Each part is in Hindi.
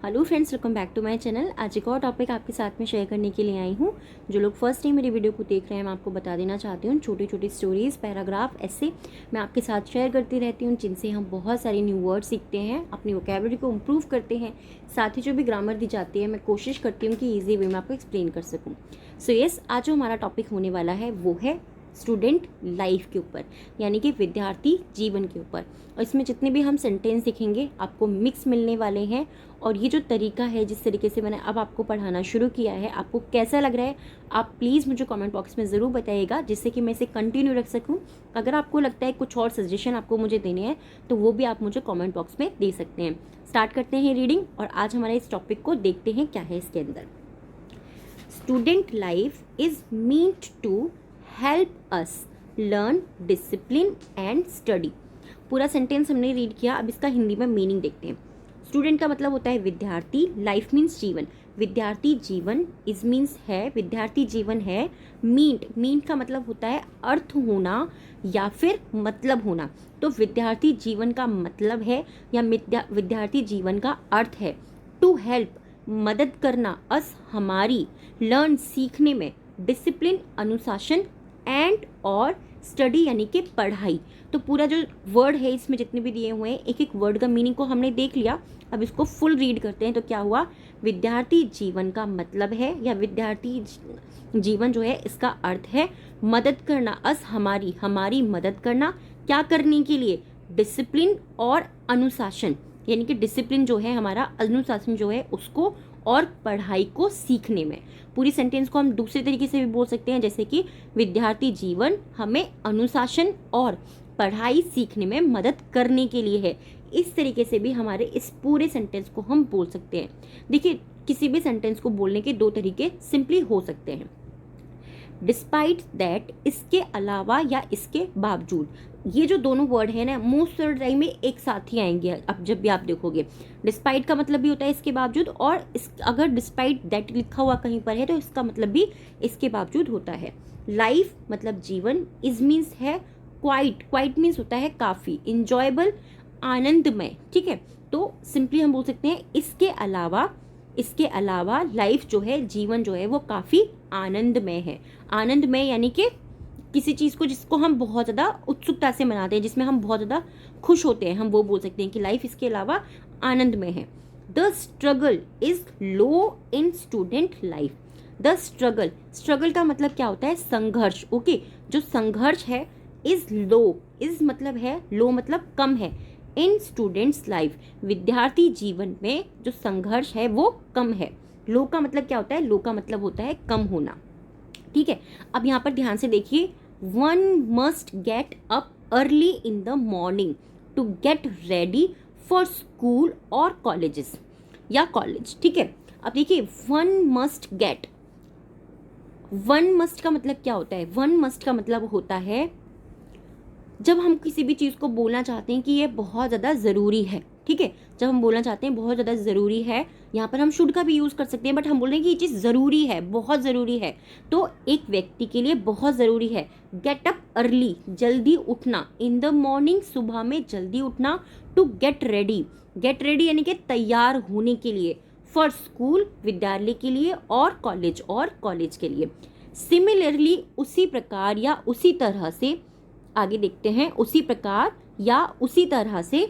Hello friends, welcome back to my channel. आज एक और टॉपिक आपके साथ में शेयर करने के लिए आई हूँ। जो लोग फर्स्ट टाइम मेरी वीडियो को देख रहे हैं, मैं आपको बता देना चाहती हूँ, छोटी छोटी स्टोरीज़, पैराग्राफ ऐसे मैं आपके साथ शेयर करती रहती हूँ, जिनसे हम बहुत सारे न्यू वर्ड सीखते हैं, अपनी वोकैबुलरी को इम्प्रूव करते हैं। साथ ही जो भी ग्रामर दी जाती है, मैं कोशिश करती हूँ कि ईजी वे में आपको एक्सप्लेन कर सकूँ। सो यस, आज जो हमारा टॉपिक होने वाला है वो है स्टूडेंट लाइफ के ऊपर, यानी कि विद्यार्थी जीवन के ऊपर। और इसमें जितने भी हम सेंटेंस सीखेंगे आपको मिक्स मिलने वाले हैं। और ये जो तरीका है, जिस तरीके से मैंने अब आपको पढ़ाना शुरू किया है, आपको कैसा लग रहा है, आप प्लीज़ मुझे कमेंट बॉक्स में ज़रूर बताइएगा, जिससे कि मैं इसे कंटिन्यू रख सकूं। अगर आपको लगता है कुछ और सजेशन आपको मुझे देने हैं, तो वो भी आप मुझे कमेंट बॉक्स में दे सकते हैं। स्टार्ट करते हैं रीडिंग, और आज हमारे इस टॉपिक को देखते हैं क्या है इसके अंदर। Student life is meant to help us learn discipline and study. पूरा सेंटेंस हमने रीड किया, अब इसका हिंदी में मीनिंग देखते हैं। स्टूडेंट का मतलब होता है विद्यार्थी, लाइफ मीन्स जीवन, विद्यार्थी जीवन, इज मीन्स है, विद्यार्थी जीवन है। मींट का मतलब होता है अर्थ होना या फिर मतलब होना। तो विद्यार्थी जीवन का मतलब है या विद्यार्थी जीवन का अर्थ है टू हेल्प, मदद करना, अस हमारी, लर्न सीखने में, डिसिप्लिन अनुशासन, एंड और स्टडी यानी कि पढ़ाई। तो पूरा जो वर्ड है इसमें जितने भी दिए हुए हैं, एक एक वर्ड का मीनिंग को हमने देख लिया। अब इसको फुल रीड करते हैं। तो क्या हुआ, विद्यार्थी जीवन का मतलब है या विद्यार्थी जीवन जो है इसका अर्थ है मदद करना, अस हमारी, हमारी मदद करना, क्या करने के लिए, डिसिप्लिन और अनुशासन, यानी कि डिसिप्लिन जो है हमारा, अनुशासन जो है उसको, और पढ़ाई को सीखने में। पूरी सेंटेंस को हम दूसरे तरीके से भी बोल सकते हैं, जैसे कि विद्यार्थी जीवन हमें अनुशासन और पढ़ाई सीखने में मदद करने के लिए है। इस तरीके से भी हमारे इस पूरे सेंटेंस को हम बोल सकते हैं। देखिए, किसी भी सेंटेंस को बोलने के दो तरीके सिंपली हो सकते हैं। डिस्पाइट दैट, इसके अलावा या इसके बावजूद। ये जो दोनों वर्ड है ना, मोस्ट ऑफ द टाइम में एक साथ ही आएंगे। अब जब भी आप देखोगे, डिस्पाइट का मतलब भी होता है इसके बावजूद, और अगर डिस्पाइट दैट लिखा हुआ कहीं पर है तो इसका मतलब भी इसके बावजूद होता है। लाइफ मतलब जीवन, इज मीन्स है क्वाइट, क्वाइट मीन्स होता है काफ़ी, इंजॉयबल आनंदमय। ठीक है, तो सिंपली हम बोल सकते हैं इसके अलावा, इसके अलावा लाइफ जो है, जीवन जो है वो काफ़ी आनंदमय है। आनंदमय यानी कि किसी चीज़ को जिसको हम बहुत ज़्यादा उत्सुकता से मनाते हैं, जिसमें हम बहुत ज़्यादा खुश होते हैं, हम वो बोल सकते हैं कि लाइफ इसके अलावा आनंदमय है। The struggle is low in student life. The struggle, struggle का मतलब क्या होता है, संघर्ष। ओके, जो संघर्ष है, इज लो, इज मतलब है, लो मतलब कम है, इन स्टूडेंट्स लाइफ, विद्यार्थी जीवन में जो संघर्ष है वो कम है। लो का मतलब क्या होता है, लो का मतलब होता है कम होना। ठीक है, अब यहाँ पर ध्यान से देखिए, one must get up early in the morning to get ready for school और कॉलेजेस या कॉलेज। ठीक है, अब देखिए, one must get, one must का मतलब क्या होता है, वन मस्ट का मतलब होता है जब हम किसी भी चीज़ को बोलना चाहते हैं कि ये बहुत ज़्यादा ज़रूरी है। ठीक है, जब हम बोलना चाहते हैं बहुत ज़्यादा ज़रूरी है, यहाँ पर हम शुड का भी यूज़ कर सकते हैं, बट हम बोल रहे हैं कि ये चीज़ ज़रूरी है, बहुत ज़रूरी है, तो एक व्यक्ति के लिए बहुत ज़रूरी है। गेट अप अर्ली, जल्दी उठना, इन द मॉर्निंग, सुबह में जल्दी उठना, to get ready, get ready यानी कि तैयार होने के लिए, फॉर स्कूल, विद्यालय के लिए, और कॉलेज के लिए। सिमिलरली, उसी प्रकार या उसी तरह से, आगे देखते हैं, उसी प्रकार या उसी तरह से,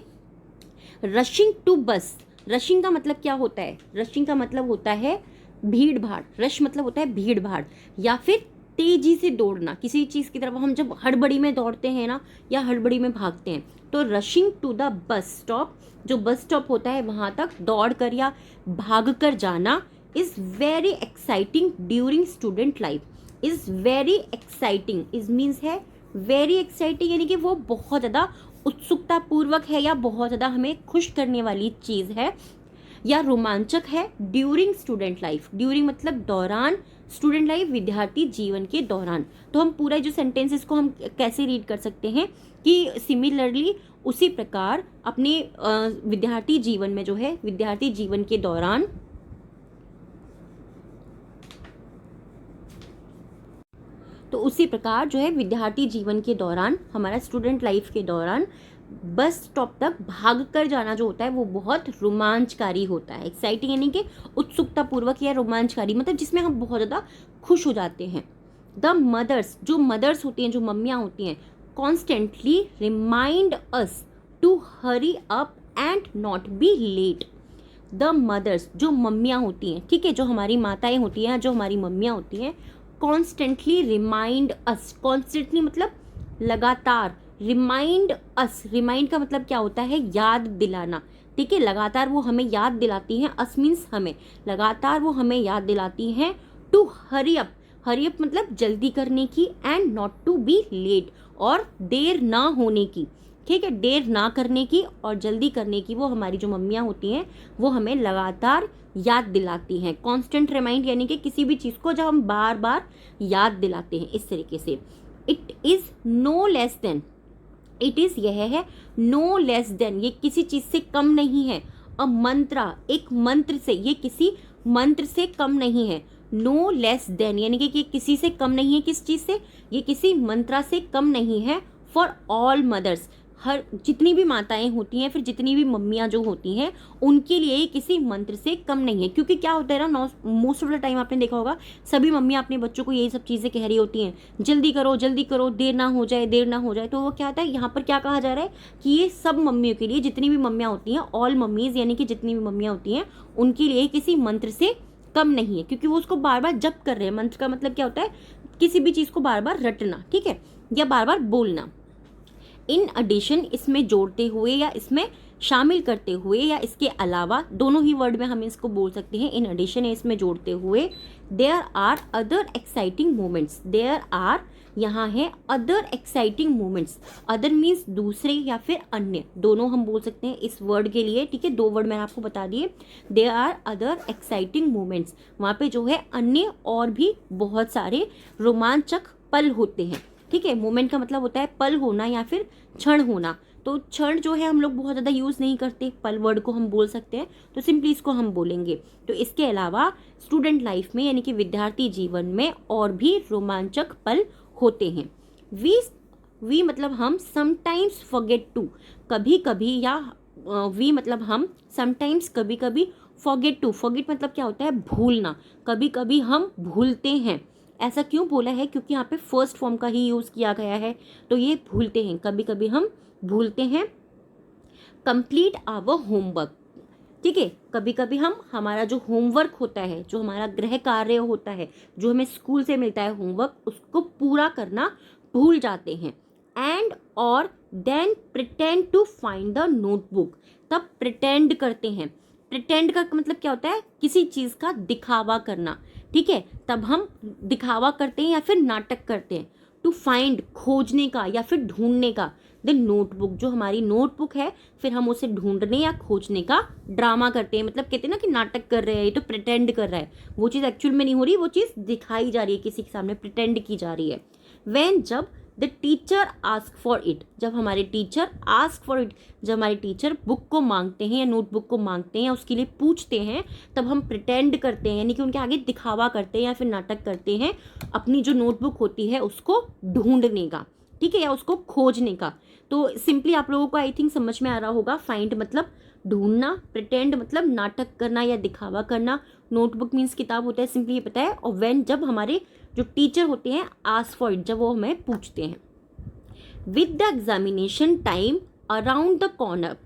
रशिंग टू बस, रशिंग का मतलब क्या होता है, रशिंग का मतलब होता है भीड़ भाड़, रश मतलब होता है भीड़ भाड़, या फिर तेजी से दौड़ना, किसी चीज़ की तरफ हम जब हड़बड़ी में दौड़ते हैं ना, या हड़बड़ी में भागते हैं, तो rushing to the bus stop, जो बस स्टॉप होता है वहाँ तक दौड़ कर या भाग कर जाना, is very exciting during student life. Is very exciting, is means है वेरी एक्साइटिंग, यानी कि वो बहुत ज़्यादा उत्सुकता पूर्वक है या बहुत ज़्यादा हमें खुश करने वाली चीज़ है या रोमांचक है। ड्यूरिंग स्टूडेंट लाइफ, ड्यूरिंग मतलब दौरान, स्टूडेंट लाइफ विद्यार्थी जीवन के दौरान। तो हम पूरा जो सेंटेंसेस को हम कैसे रीड कर सकते हैं कि सिमिलरली, उसी प्रकार, अपने विद्यार्थी जीवन में जो है, विद्यार्थी जीवन के दौरान, तो उसी प्रकार जो है विद्यार्थी जीवन के दौरान, हमारा स्टूडेंट लाइफ के दौरान बस स्टॉप तक भाग कर जाना जो होता है वो बहुत रोमांचकारी होता है। एक्साइटिंग यानी कि उत्सुकतापूर्वक या रोमांचकारी, मतलब जिसमें हम बहुत ज़्यादा खुश हो जाते हैं। द मदर्स, जो मदर्स होती हैं, जो मम्मियाँ होती हैं, constantly remind us to hurry up and not be late. The mothers, जो मम्मियाँ होती हैं, ठीक है, जो हमारी माताएं होती हैं, जो हमारी मम्मियाँ होती हैं, कॉन्स्टेंटली रिमाइंड अस, कॉन्स्टेंटली मतलब लगातार, रिमाइंड अस, रिमाइंड का मतलब क्या होता है, याद दिलाना, ठीक है, लगातार वो हमें याद दिलाती हैं, अस मीन्स हमें, लगातार वो हमें याद दिलाती हैं, to hurry up, hurry up मतलब जल्दी करने की, and not to be late, और देर ना होने की, ठीक है, देर ना करने की और जल्दी करने की, वो हमारी जो मम्मियाँ होती हैं वो हमें लगातार याद दिलाती हैं। कॉन्स्टेंट रिमाइंड यानी कि किसी भी चीज़ को जब हम बार बार याद दिलाते हैं, इस तरीके से। It is no less than, it is यह है, नो लेस देन ये किसी चीज़ से कम नहीं है, अ मंत्रा एक मंत्र से, ये किसी मंत्र से कम नहीं है। नो लेस देन यानी कि ये किसी से कम नहीं है, किस चीज़ से, ये किसी मंत्रा से कम नहीं है। फॉर ऑल मदर्स, हर जितनी भी माताएं होती हैं, फिर जितनी भी मम्मियाँ जो होती हैं, उनके लिए किसी मंत्र से कम नहीं है। क्योंकि क्या होता है ना, मोस्ट ऑफ द टाइम आपने देखा होगा सभी मम्मियाँ अपने बच्चों को यही सब चीज़ें कह रही होती हैं, जल्दी करो, देर ना हो जाए, देर ना हो जाए। तो वो क्या होता है, यहाँ पर क्या कहा जा रहा है कि ये सब मम्मियों के लिए, जितनी भी मम्मियाँ होती हैं, ऑल मम्मीज़ यानी कि जितनी भी मम्मियाँ होती हैं, उनके लिए किसी मंत्र से कम नहीं है, क्योंकि वो उसको बार बार जप कर रहे हैं। मंत्र का मतलब क्या होता है, किसी भी चीज़ को बार बार रटना, ठीक है, या बार बार बोलना। इन एडिशन, इसमें जोड़ते हुए या इसमें शामिल करते हुए या इसके अलावा, दोनों ही वर्ड में हम इसको बोल सकते हैं। इन एडिशन है इसमें जोड़ते हुए। There are other exciting moments, there are यहाँ है other exciting moments, other means दूसरे या फिर अन्य, दोनों हम बोल सकते हैं इस वर्ड के लिए, ठीक है, दो वर्ड मैंने आपको बता दिए। There are other exciting moments, वहाँ पे जो है अन्य और भी बहुत सारे रोमांचक पल होते हैं, ठीक है। मोमेंट का मतलब होता है पल होना या फिर क्षण होना। तो क्षण जो है हम लोग बहुत ज़्यादा यूज़ नहीं करते, पल वर्ड को हम बोल सकते हैं, तो सिंपली इसको हम बोलेंगे। तो इसके अलावा स्टूडेंट लाइफ में यानी कि विद्यार्थी जीवन में और भी रोमांचक पल होते हैं। वी मतलब हम, समटाइम्स फॉरगेट टू, कभी कभी, या वी मतलब हम, समटाइम्स कभी कभी, फॉरगेट टू, फॉरगेट मतलब क्या होता है, भूलना, कभी कभी हम भूलते हैं। ऐसा क्यों बोला है, क्योंकि यहाँ पे फर्स्ट फॉर्म का ही यूज़ किया गया है, तो ये भूलते हैं, कभी कभी हम भूलते हैं। कंप्लीट आवर होमवर्क, ठीक है, कभी कभी हम, हमारा जो होमवर्क होता है, जो हमारा गृह कार्य होता है, जो हमें स्कूल से मिलता है होमवर्क, उसको पूरा करना भूल जाते हैं। एंड और then pretend to find the notebook, तब प्रिटेंड करते हैं। प्रिटेंड का मतलब क्या होता है, किसी चीज़ का दिखावा करना, ठीक है, तब हम दिखावा करते हैं या फिर नाटक करते हैं। टू फाइंड, खोजने का या फिर ढूंढने का। द नोटबुक, जो हमारी नोटबुक है, फिर हम उसे ढूंढने या खोजने का ड्रामा करते हैं, मतलब कहते हैं ना कि नाटक कर रहे हैं, ये तो प्रिटेंड कर रहा है, वो चीज़ एक्चुअल में नहीं हो रही, वो चीज़ दिखाई जा रही है, किसी के सामने प्रिटेंड की जा रही है। व्हेन, जब the teacher ask for it, जब हमारे टीचर आस्क फॉर इट, जब हमारे टीचर बुक को मांगते हैं या नोटबुक को मांगते हैं या उसके लिए पूछते हैं, तब हम प्रिटेंड करते हैं, यानी कि उनके आगे दिखावा करते हैं या फिर नाटक करते हैं अपनी जो नोटबुक होती है उसको ढूंढने का, ठीक है, या उसको खोजने का। तो सिंपली आप लोगों को आई थिंक समझ में आ रहा होगा, फाइंड मतलब ढूंढना, प्रिटेंड मतलब नाटक करना या दिखावा करना, नोटबुक मीन्स किताब होता है, सिंपली ये पता है। और व्हेन, जब हमारे जो टीचर होते हैं आस्क फॉर इट, जब वो हमें पूछते हैं। With the examination time around the corner,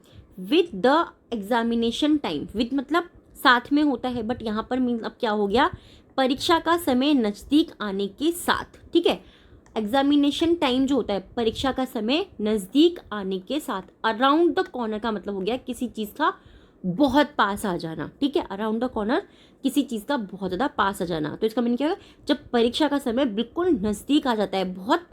with the examination time, with मतलब साथ में होता है, बट यहाँ पर मीन्स अब क्या हो गया, परीक्षा का समय नज़दीक आने के साथ, ठीक है। एग्जामिनेशन टाइम जो होता है, परीक्षा का समय नज़दीक आने के साथ। अराउंड द कॉर्नर का मतलब हो गया किसी चीज़ का बहुत पास आ जाना, ठीक है, अराउंड द कॉर्नर किसी चीज़ का बहुत ज़्यादा पास आ जाना। तो इसका मीनिंग क्या है, जब परीक्षा का समय बिल्कुल नज़दीक आ जाता है, बहुत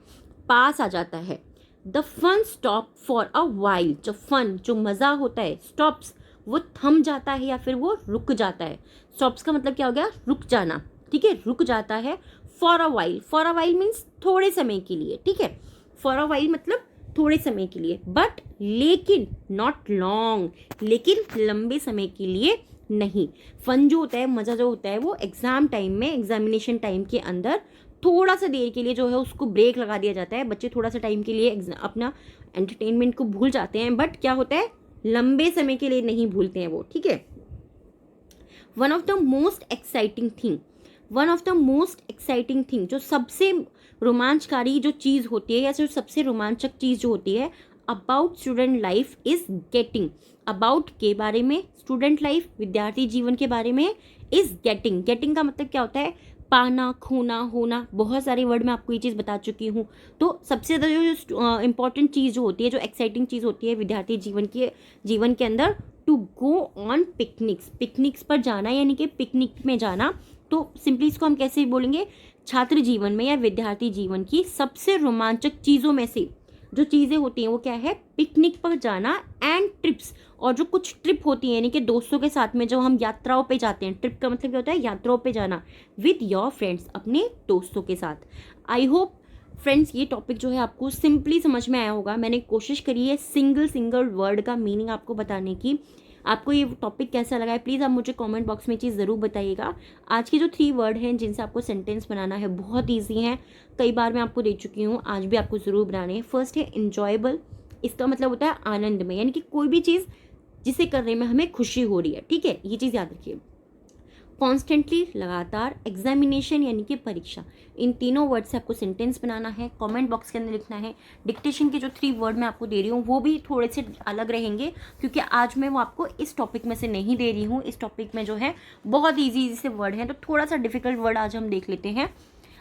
पास आ जाता है। The fun stop for a while, जो फन, जो मज़ा होता है, स्टॉप्स, वो थम जाता है या फिर वो रुक जाता है। स्टॉप्स का मतलब क्या हो गया, रुक जाना, ठीक है, रुक जाता है। फॉर अ वाइल मीन्स थोड़े समय के लिए, ठीक है, फॉर अ वाइल मतलब थोड़े समय के लिए, बट लेकिन नॉट लॉन्ग, लेकिन लंबे समय के लिए नहीं। फन जो होता है, मज़ा जो होता है, वो एग्ज़ाम टाइम में, एग्जामिनेशन टाइम के अंदर थोड़ा सा देर के लिए जो है उसको ब्रेक लगा दिया जाता है, बच्चे थोड़ा सा टाइम के लिए अपना एंटरटेनमेंट को भूल जाते हैं, बट क्या होता है लंबे समय के लिए नहीं भूलते हैं वो, ठीक है। One of the most exciting thing, जो सबसे रोमांचकारी जो चीज़ होती है या जो सबसे रोमांचक चीज़ जो होती है about student life is getting, about के बारे में, स्टूडेंट लाइफ विद्यार्थी जीवन के बारे में, इज गेटिंग। गेटिंग का मतलब क्या होता है, पाना, खोना, होना, बहुत सारे वर्ड में आपको ये चीज़ बता चुकी हूँ। तो सबसे ज़्यादा जो इम्पॉर्टेंट चीज़ जो होती है, जो एक्साइटिंग चीज़ होती है विद्यार्थी जीवन के अंदर, टू गो ऑन पिकनिक्स पर जाना, यानी कि पिकनिक में जाना। तो सिंपली इसको हम कैसे बोलेंगे, छात्र जीवन में या विद्यार्थी जीवन की सबसे रोमांचक चीज़ों में से जो चीज़ें होती हैं वो क्या है, पिकनिक पर जाना एंड ट्रिप्स। और जो कुछ ट्रिप होती है यानी कि दोस्तों के साथ में जो हम यात्राओं पे जाते हैं, ट्रिप का मतलब क्या होता है, यात्राओं पे जाना विद योर फ्रेंड्स, अपने दोस्तों के साथ। आई होप फ्रेंड्स ये टॉपिक जो है आपको सिंपली समझ में आया होगा। मैंने कोशिश करी है सिंगल वर्ड का मीनिंग आपको बताने की। आपको ये टॉपिक कैसा लगा है प्लीज़ आप मुझे कमेंट बॉक्स में चीज़ ज़रूर बताइएगा। आज के जो 3 वर्ड हैं जिनसे आपको सेंटेंस बनाना है बहुत ईजी हैं, कई बार मैं आपको दे चुकी हूँ, आज भी आपको ज़रूर बनाने हैं। फर्स्ट है इंजॉयबल, इसका मतलब होता है आनंद में, यानी कि कोई भी चीज़ जिसे करने में हमें खुशी हो रही है, ठीक है, ये चीज़ याद रखिए। कॉन्स्टेंटली, लगातार, एग्जामिनेशन यानी कि परीक्षा। इन तीनों वर्ड से आपको सेंटेंस बनाना है, कमेंट बॉक्स के अंदर लिखना है। डिक्टेशन के जो 3 वर्ड मैं आपको दे रही हूँ वो भी थोड़े से अलग रहेंगे, क्योंकि आज मैं वो आपको इस टॉपिक में से नहीं दे रही हूँ। इस टॉपिक में जो है बहुत ईजी से वर्ड हैं, तो थोड़ा सा डिफिकल्ट वर्ड आज हम देख लेते हैं।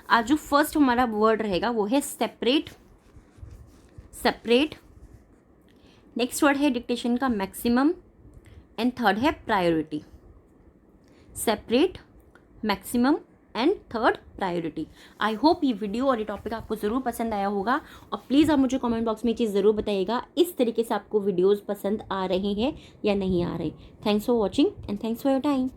आज जो फर्स्ट हमारा वर्ड रहेगा वो है सेपरेट। नेक्स्ट वर्ड है डिक्टेशन का मैक्सिमम, एंड थर्ड है priority. Separate, maximum and third priority. I hope ये वीडियो और ये टॉपिक आपको ज़रूर पसंद आया होगा, और प्लीज़ आप मुझे कमेंट बॉक्स में ये चीज़ ज़रूर बताइएगा इस तरीके से आपको वीडियोस पसंद आ रहे हैं या नहीं आ रहे। Thanks for watching and thanks for your time.